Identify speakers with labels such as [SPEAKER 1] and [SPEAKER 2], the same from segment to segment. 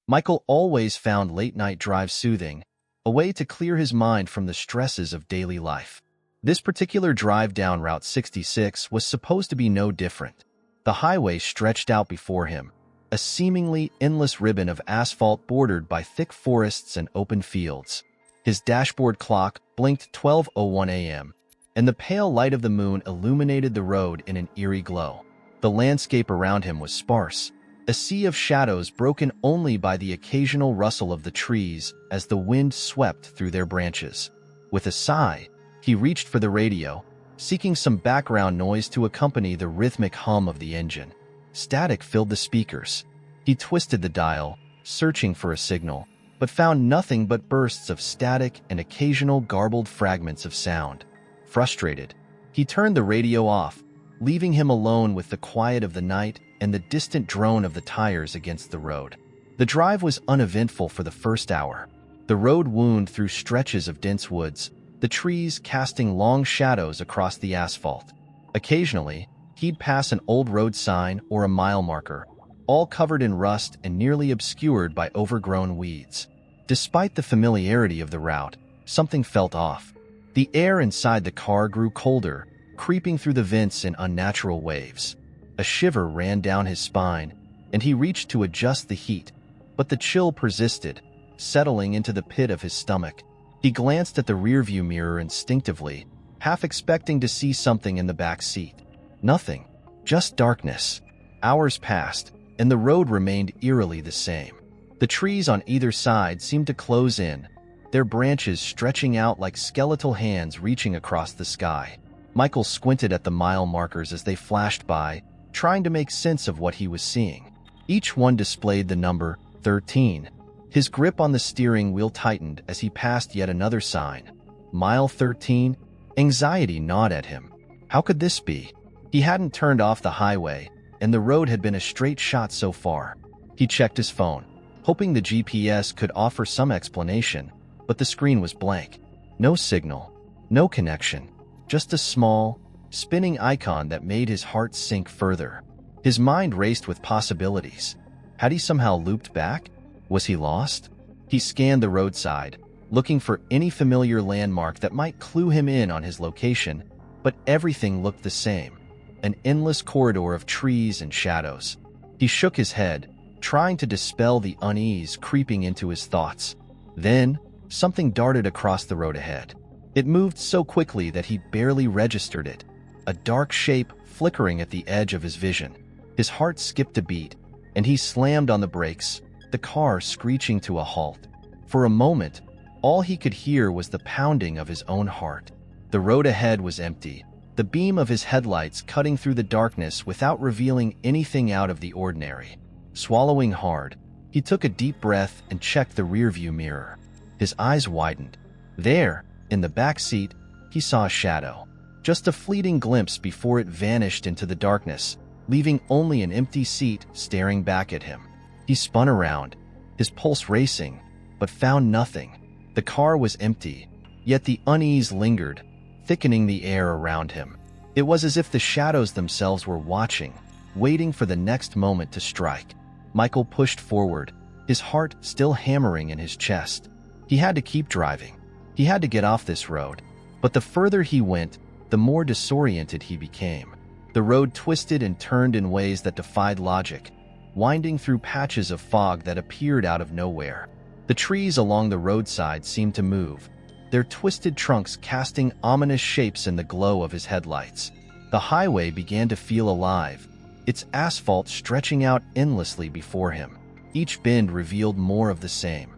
[SPEAKER 1] Michael always found late-night drives soothing, a way to clear his mind from the stresses of daily life. This particular drive down Route 66 was supposed to be no different. The highway stretched out before him, a seemingly endless ribbon of asphalt bordered by thick forests and open fields. His dashboard clock blinked 12:01 a.m., and the pale light of the moon illuminated the road in an eerie glow. The landscape around him was sparse, a sea of shadows broken only by the occasional rustle of the trees as the wind swept through their branches. With a sigh, he reached for the radio, seeking some background noise to accompany the rhythmic hum of the engine. Static filled the speakers. He twisted the dial, searching for a signal, but found nothing but bursts of static and occasional garbled fragments of sound. Frustrated, he turned the radio off, leaving him alone with the quiet of the night and the distant drone of the tires against the road. The drive was uneventful for the first hour. The road wound through stretches of dense woods, the trees casting long shadows across the asphalt. Occasionally, he'd pass an old road sign or a mile marker, all covered in rust and nearly obscured by overgrown weeds. Despite the familiarity of the route, something felt off. The air inside the car grew colder, creeping through the vents in unnatural waves. A shiver ran down his spine, and he reached to adjust the heat, but the chill persisted, settling into the pit of his stomach. He glanced at the rearview mirror instinctively, half expecting to see something in the back seat. Nothing, just darkness. Hours passed, and the road remained eerily the same. The trees on either side seemed to close in, their branches stretching out like skeletal hands reaching across the sky. Michael squinted at the mile markers as they flashed by, trying to make sense of what he was seeing. Each one displayed the number 13. His grip on the steering wheel tightened as he passed yet another sign. Mile 13? Anxiety gnawed at him. How could this be? He hadn't turned off the highway, and the road had been a straight shot so far. He checked his phone, hoping the GPS could offer some explanation, but the screen was blank. No signal, no connection, just a small, spinning icon that made his heart sink further. His mind raced with possibilities. Had he somehow looped back? Was he lost? He scanned the roadside, looking for any familiar landmark that might clue him in on his location, but everything looked the same. An endless corridor of trees and shadows. He shook his head, trying to dispel the unease creeping into his thoughts. Then, something darted across the road ahead. It moved so quickly that he barely registered it, a dark shape flickering at the edge of his vision. His heart skipped a beat, and he slammed on the brakes, the car screeching to a halt. For a moment, all he could hear was the pounding of his own heart. The road ahead was empty, the beam of his headlights cutting through the darkness without revealing anything out of the ordinary. Swallowing hard, he took a deep breath and checked the rearview mirror. His eyes widened. There, in the back seat, he saw a shadow. Just a fleeting glimpse before it vanished into the darkness, leaving only an empty seat staring back at him. He spun around, his pulse racing, but found nothing. The car was empty, yet the unease lingered, thickening the air around him. It was as if the shadows themselves were watching, waiting for the next moment to strike. Michael pushed forward, his heart still hammering in his chest. He had to keep driving. He had to get off this road. But the further he went, the more disoriented he became. The road twisted and turned in ways that defied logic, winding through patches of fog that appeared out of nowhere. The trees along the roadside seemed to move, their twisted trunks casting ominous shapes in the glow of his headlights. The highway began to feel alive, its asphalt stretching out endlessly before him. Each bend revealed more of the same.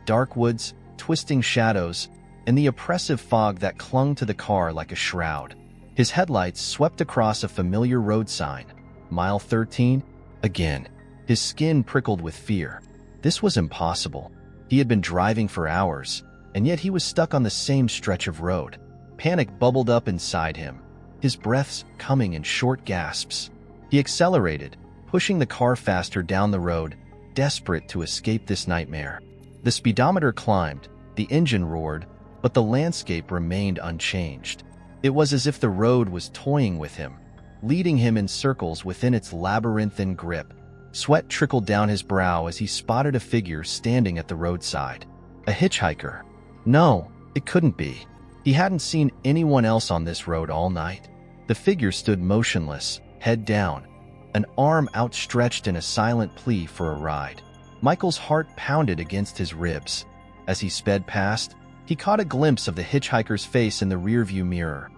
[SPEAKER 1] Dark woods, twisting shadows, and the oppressive fog that clung to the car like a shroud. His headlights swept across a familiar road sign. Mile 13? Again. His skin prickled with fear. This was impossible. He had been driving for hours, and yet he was stuck on the same stretch of road. Panic bubbled up inside him, his breaths coming in short gasps. He accelerated, pushing the car faster down the road, desperate to escape this nightmare. The speedometer climbed, the engine roared, but the landscape remained unchanged. It was as if the road was toying with him, leading him in circles within its labyrinthine grip. Sweat trickled down his brow as he spotted a figure standing at the roadside. A hitchhiker. No, it couldn't be. He hadn't seen anyone else on this road all night. The figure stood motionless, head down, an arm outstretched in a silent plea for a ride. Michael's heart pounded against his ribs. As he sped past, he caught a glimpse of the hitchhiker's face in the rearview mirror.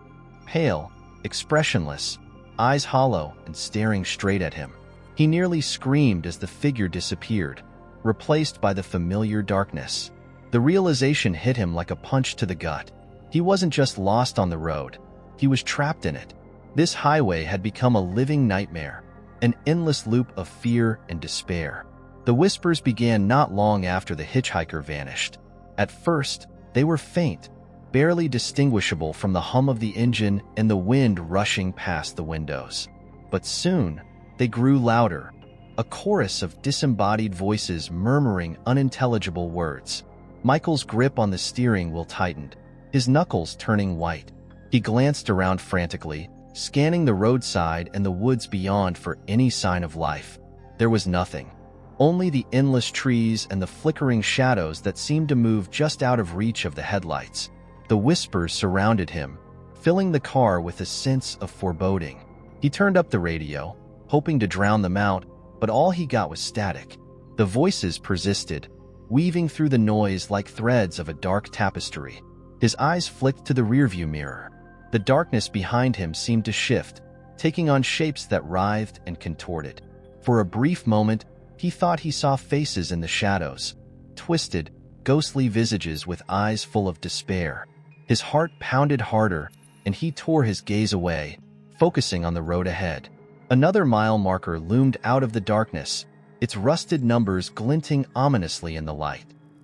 [SPEAKER 1] Pale, expressionless, eyes hollow and staring straight at him. He nearly screamed as the figure disappeared, replaced by the familiar darkness. The realization hit him like a punch to the gut. He wasn't just lost on the road. He was trapped in it. This highway had become a living nightmare, an endless loop of fear and despair. The whispers began not long after the hitchhiker vanished. At first, they were faint, barely distinguishable from the hum of the engine and the wind rushing past the windows. But soon, they grew louder, a chorus of disembodied voices murmuring unintelligible words. Michael's grip on the steering wheel tightened, his knuckles turning white. He glanced around frantically, scanning the roadside and the woods beyond for any sign of life. There was nothing. Only the endless trees and the flickering shadows that seemed to move just out of reach of the headlights. The whispers surrounded him, filling the car with a sense of foreboding. He turned up the radio, hoping to drown them out, but all he got was static. The voices persisted, weaving through the noise like threads of a dark tapestry. His eyes flicked to the rearview mirror. The darkness behind him seemed to shift, taking on shapes that writhed and contorted. For a brief moment, he thought he saw faces in the shadows, twisted, ghostly visages with eyes full of despair. His heart pounded harder, and he tore his gaze away, focusing on the road ahead. Another mile marker loomed out of the darkness, its rusted numbers glinting ominously in the light.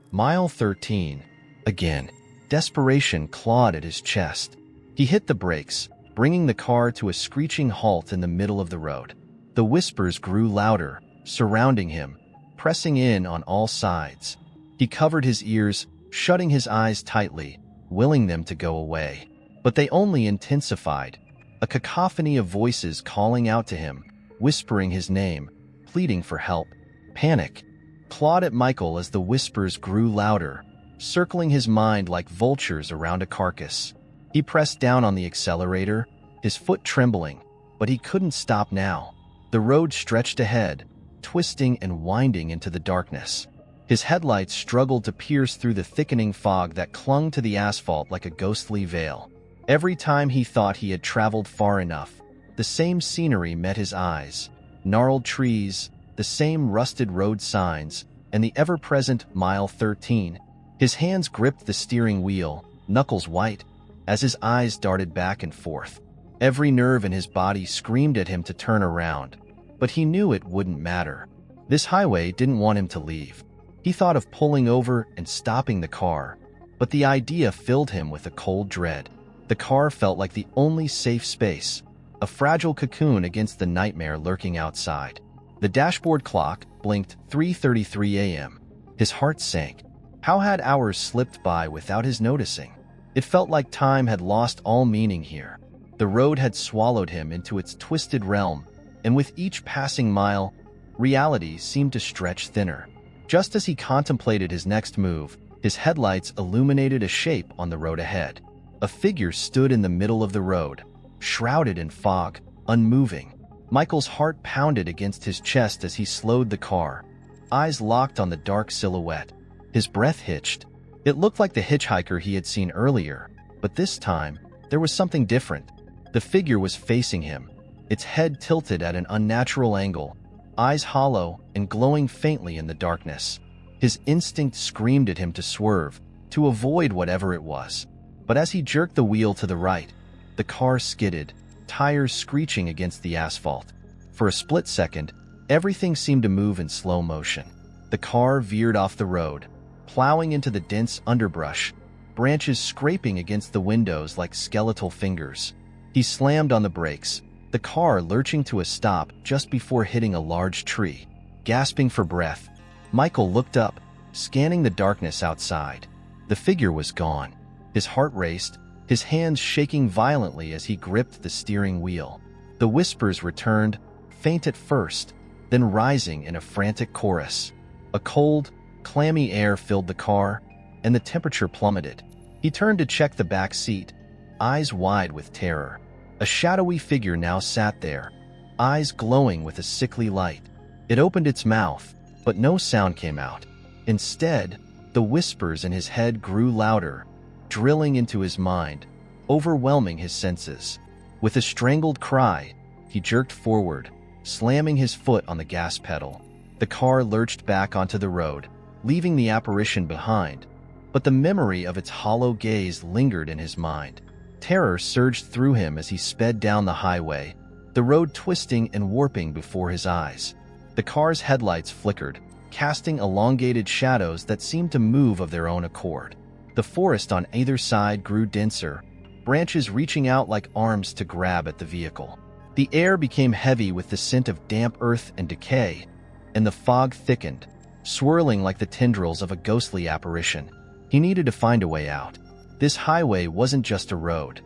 [SPEAKER 1] Mile 13. Again, desperation clawed at his chest. He hit the brakes, bringing the car to a screeching halt in the middle of the road. The whispers grew louder, surrounding him, pressing in on all sides. He covered his ears, shutting his eyes tightly, willing them to go away. But they only intensified. A cacophony of voices calling out to him, whispering his name, pleading for help. Panic clawed at Michael as the whispers grew louder, circling his mind like vultures around a carcass. He pressed down on the accelerator, his foot trembling, but he couldn't stop now. The road stretched ahead, twisting and winding into the darkness. His headlights struggled to pierce through the thickening fog that clung to the asphalt like a ghostly veil. Every time he thought he had traveled far enough, the same scenery met his eyes. Gnarled trees, the same rusted road signs, and the ever-present mile 13. His hands gripped the steering wheel, knuckles white, as his eyes darted back and forth. Every nerve in his body screamed at him to turn around, but he knew it wouldn't matter. This highway didn't want him to leave. He thought of pulling over and stopping the car, but the idea filled him with a cold dread. The car felt like the only safe space, a fragile cocoon against the nightmare lurking outside. The dashboard clock blinked 3:33 a.m. His heart sank. How had hours slipped by without his noticing? It felt like time had lost all meaning here. The road had swallowed him into its twisted realm, and with each passing mile, reality seemed to stretch thinner. Just as he contemplated his next move, his headlights illuminated a shape on the road ahead. A figure stood in the middle of the road, shrouded in fog, unmoving. Michael's heart pounded against his chest as he slowed the car, eyes locked on the dark silhouette. His breath hitched. It looked like the hitchhiker he had seen earlier, but this time, there was something different. The figure was facing him, its head tilted at an unnatural angle, eyes hollow and glowing faintly in the darkness. His instinct screamed at him to swerve, to avoid whatever it was. But as he jerked the wheel to the right, the car skidded, tires screeching against the asphalt. For a split second, everything seemed to move in slow motion. The car veered off the road, plowing into the dense underbrush, branches scraping against the windows like skeletal fingers. He slammed on the brakes, the car lurching to a stop just before hitting a large tree. Gasping for breath, Michael looked up, scanning the darkness outside. The figure was gone. His heart raced, his hands shaking violently as he gripped the steering wheel. The whispers returned, faint at first, then rising in a frantic chorus. A cold, clammy air filled the car, and the temperature plummeted. He turned to check the back seat, eyes wide with terror. A shadowy figure now sat there, eyes glowing with a sickly light. It opened its mouth, but no sound came out. Instead, the whispers in his head grew louder, drilling into his mind, overwhelming his senses. With a strangled cry, he jerked forward, slamming his foot on the gas pedal. The car lurched back onto the road, leaving the apparition behind, but the memory of its hollow gaze lingered in his mind. Terror surged through him as he sped down the highway, the road twisting and warping before his eyes. The car's headlights flickered, casting elongated shadows that seemed to move of their own accord. The forest on either side grew denser, branches reaching out like arms to grab at the vehicle. The air became heavy with the scent of damp earth and decay, and the fog thickened, swirling like the tendrils of a ghostly apparition. He needed to find a way out. This highway wasn't just a road.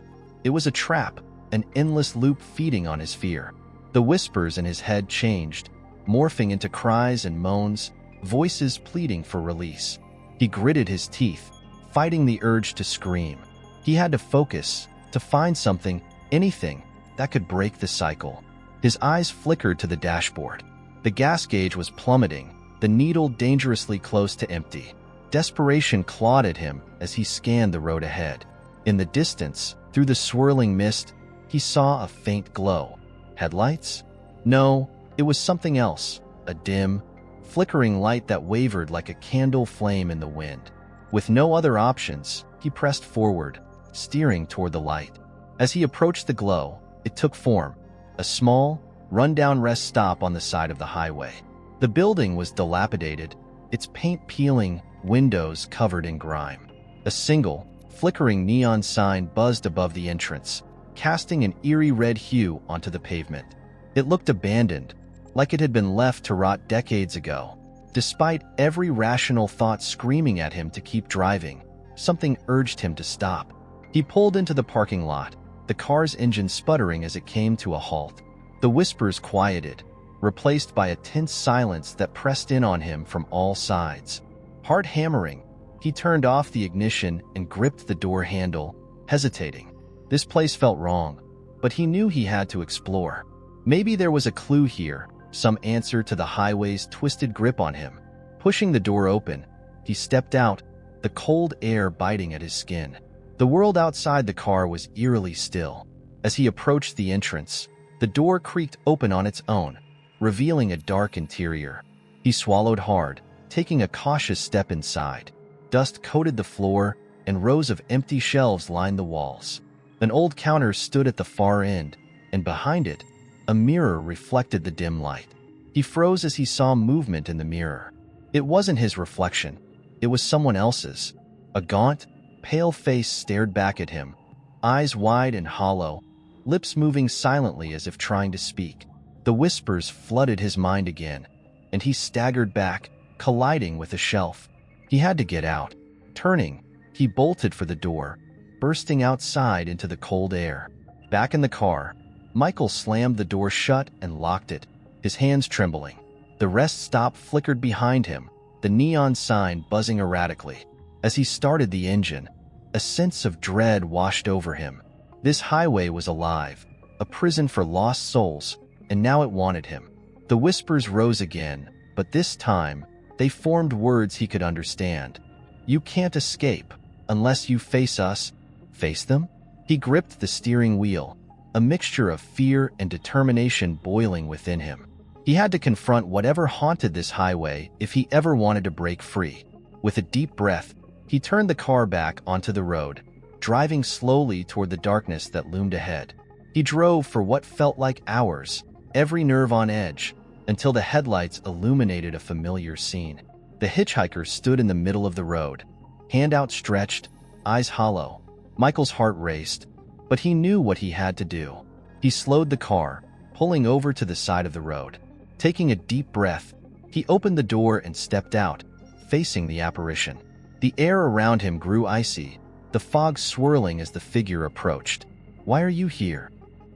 [SPEAKER 1] It was a trap, an endless loop feeding on his fear. The whispers in his head changed, morphing into cries and moans, voices pleading for release. He gritted his teeth, fighting the urge to scream. He had to focus, to find something, anything, that could break the cycle. His eyes flickered to the dashboard. The gas gauge was plummeting, the needle dangerously close to empty. Desperation clawed at him as he scanned the road ahead. In the distance, through the swirling mist, he saw a faint glow. Headlights? No, it was something else, a dim, flickering light that wavered like a candle flame in the wind. With no other options, he pressed forward, steering toward the light. As he approached the glow, it took form, a small, run-down rest stop on the side of the highway. The building was dilapidated, its paint peeling, windows covered in grime. A single, flickering neon sign buzzed above the entrance, casting an eerie red hue onto the pavement. It looked abandoned, like it had been left to rot decades ago. Despite every rational thought screaming at him to keep driving, something urged him to stop. He pulled into the parking lot, the car's engine sputtering as it came to a halt. The whispers quieted, replaced by a tense silence that pressed in on him from all sides. Heart hammering, he turned off the ignition and gripped the door handle, hesitating. This place felt wrong, but he knew he had to explore. Maybe there was a clue here, some answer to the highway's twisted grip on him. Pushing the door open, he stepped out, the cold air biting at his skin. The world outside the car was eerily still. As he approached the entrance, the door creaked open on its own, revealing a dark interior. He swallowed hard, taking a cautious step inside. Dust coated the floor, and rows of empty shelves lined the walls. An old counter stood at the far end, and behind it, a mirror reflected the dim light. He froze as he saw movement in the mirror. It wasn't his reflection. It was someone else's. A gaunt, pale face stared back at him, eyes wide and hollow, lips moving silently as if trying to speak. The whispers flooded his mind again, and he staggered back, colliding with a shelf. He had to get out. Turning, he bolted for the door, bursting outside into the cold air. Back in the car, Michael slammed the door shut and locked it, his hands trembling. The rest stop flickered behind him, the neon sign buzzing erratically. As he started the engine, a sense of dread washed over him. This highway was alive, a prison for lost souls, and now it wanted him. The whispers rose again, but this time, they formed words he could understand. You can't escape, unless you face us. Face them? He gripped the steering wheel, a mixture of fear and determination boiling within him. He had to confront whatever haunted this highway if he ever wanted to break free. With a deep breath, he turned the car back onto the road, driving slowly toward the darkness that loomed ahead. He drove for what felt like hours, every nerve on edge, until the headlights illuminated a familiar scene. The hitchhiker stood in the middle of the road, hand outstretched, eyes hollow. Michael's heart raced, but he knew what he had to do. He slowed the car, pulling over to the side of the road. Taking a deep breath, he opened the door and stepped out, facing the apparition. The air around him grew icy, the fog swirling as the figure approached. "Why are you here?"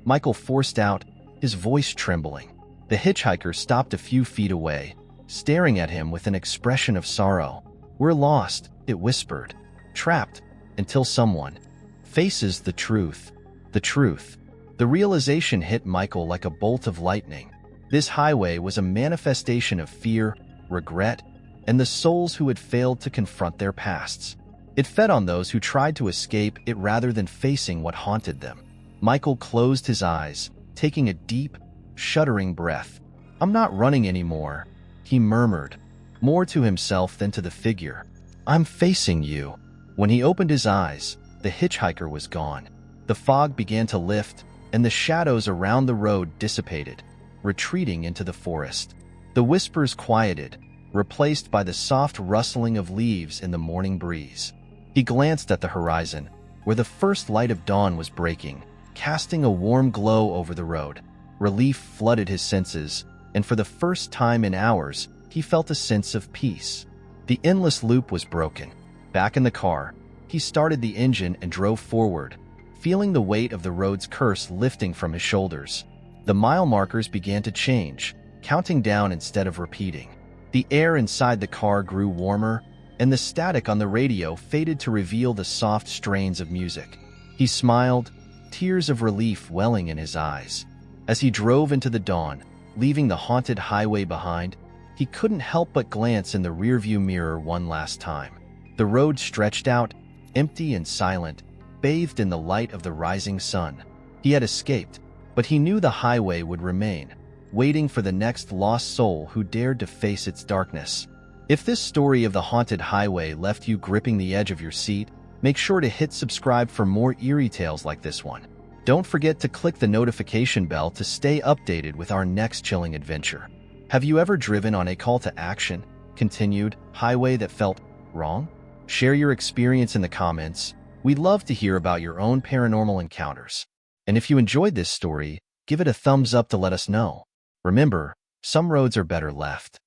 [SPEAKER 1] Michael forced out, his voice trembling. The hitchhiker stopped a few feet away, staring at him with an expression of sorrow. "We're lost," it whispered. "Trapped, until someone faces the truth." The truth. The realization hit Michael like a bolt of lightning. This highway was a manifestation of fear, regret, and the souls who had failed to confront their pasts. It fed on those who tried to escape it rather than facing what haunted them. Michael closed his eyes, taking a deep, shuddering breath. "I'm not running anymore," he murmured, more to himself than to the figure. "I'm facing you." When he opened his eyes, the hitchhiker was gone. The fog began to lift, and the shadows around the road dissipated, retreating into the forest. The whispers quieted, replaced by the soft rustling of leaves in the morning breeze. He glanced at the horizon, where the first light of dawn was breaking, casting a warm glow over the road. Relief flooded his senses, and for the first time in hours, he felt a sense of peace. The endless loop was broken. Back in the car, he started the engine and drove forward, feeling the weight of the road's curse lifting from his shoulders. The mile markers began to change, counting down instead of repeating. The air inside the car grew warmer, and the static on the radio faded to reveal the soft strains of music. He smiled, tears of relief welling in his eyes. As he drove into the dawn, leaving the haunted highway behind, he couldn't help but glance in the rearview mirror one last time. The road stretched out, empty and silent, bathed in the light of the rising sun. He had escaped, but he knew the highway would remain, waiting for the next lost soul who dared to face its darkness. If this story of the haunted highway left you gripping the edge of your seat, make sure to hit subscribe for more eerie tales like this one. Don't forget to click the notification bell to stay updated with our next chilling adventure. Have you ever driven on a call to action, continued highway that felt wrong? Share your experience in the comments. We'd love to hear about your own paranormal encounters. And if you enjoyed this story, give it a thumbs up to let us know. Remember, some roads are better left